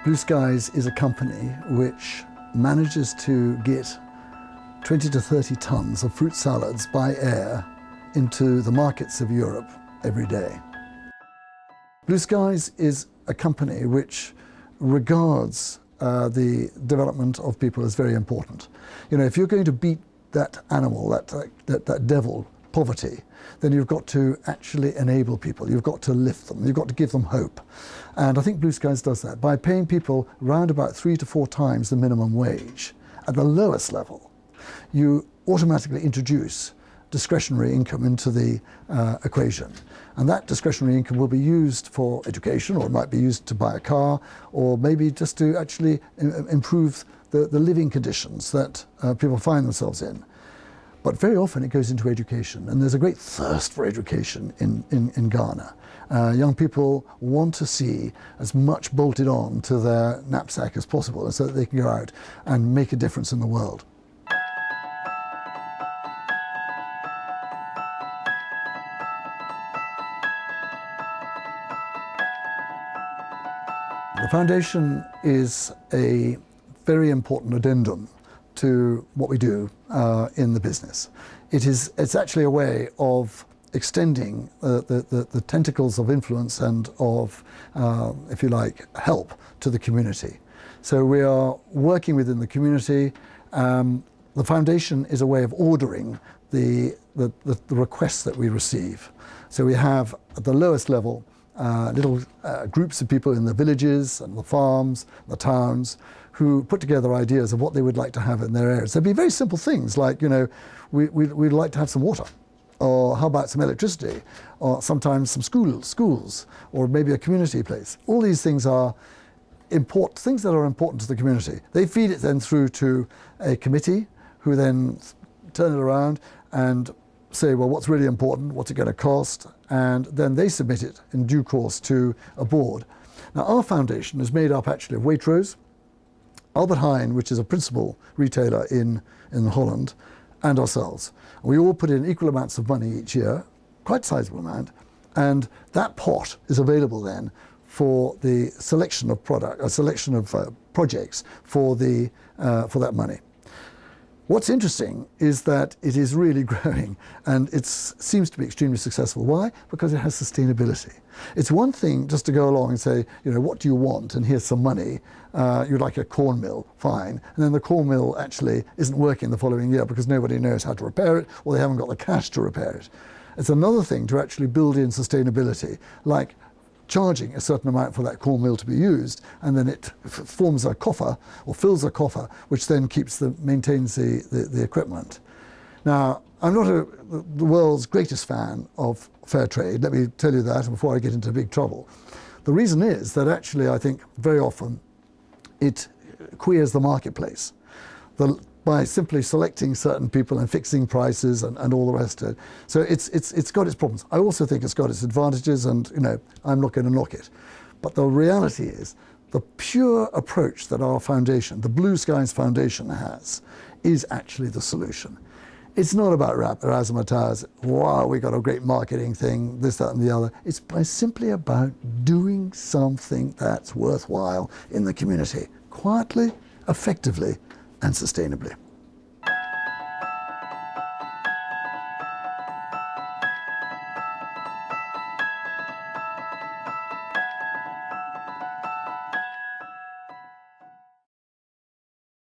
Blue Skies is a company which manages to get 20 to 30 tons of fruit salads by air into the markets of Europe every day. Blue Skies is a company which regards the development of people as very important. You know, if you're going to beat that animal, that devil, poverty, then you've got to actually enable people. You've got to lift them. You've got to give them hope. And I think Blue Skies does that by paying people round about 3 to 4 times the minimum wage at the lowest level. You automatically introduce discretionary income into the equation. And that discretionary income will be used for education, or it might be used to buy a car, or maybe just to actually improve the living conditions that people find themselves in. But very often it goes into education, and there's a great thirst for education in Ghana. Young people want to see as much bolted on to their knapsack as possible so that they can go out and make a difference in the world. The foundation is a very important addendum to what we do in the business. It's actually a way of extending the tentacles of influence and of, if you like, help to the community. So we are working within the community. The foundation is a way of ordering the requests that we receive. So we have at the lowest level little groups of people in the villages and the farms, the towns, who put together ideas of what they would like to have in their areas. There'd be very simple things like, you know, we'd like to have some water, or how about some electricity, or sometimes some schools, or maybe a community place. All these things are things that are important to the community. They feed it then through to a committee, who then turn it around and say, well, what's really important, what's it going to cost, and then they submit it in due course to a board. Now, our foundation is made up actually of Waitrose, Albert Heijn, which is a principal retailer in Holland, and ourselves. We all put in equal amounts of money each year, quite a sizable amount, and that pot is available then for the selection of projects for that money. What's interesting is that it is really growing, and it seems to be extremely successful. Why? Because it has sustainability. It's one thing just to go along and say, you know, what do you want? And here's some money. You'd like a corn mill, fine. And then the corn mill actually isn't working the following year because nobody knows how to repair it, or they haven't got the cash to repair it. It's another thing to actually build in sustainability, like charging a certain amount for that corn mill to be used, and then it forms a coffer, or fills a coffer, which then maintains the equipment. Now, I'm not the world's greatest fan of fair trade, let me tell you that before I get into big trouble. The reason is that actually I think very often it queers the marketplace by simply selecting certain people and fixing prices and all the rest of it. So it's got its problems. I also think it's got its advantages, and you know, I'm not going to knock it. But the reality is, the pure approach that our foundation, the Blue Skies Foundation, has, is actually the solution. It's not about razzmatazz, wow, we got a great marketing thing, this, that, and the other. It's simply about doing something that's worthwhile in the community, quietly, effectively, and sustainably.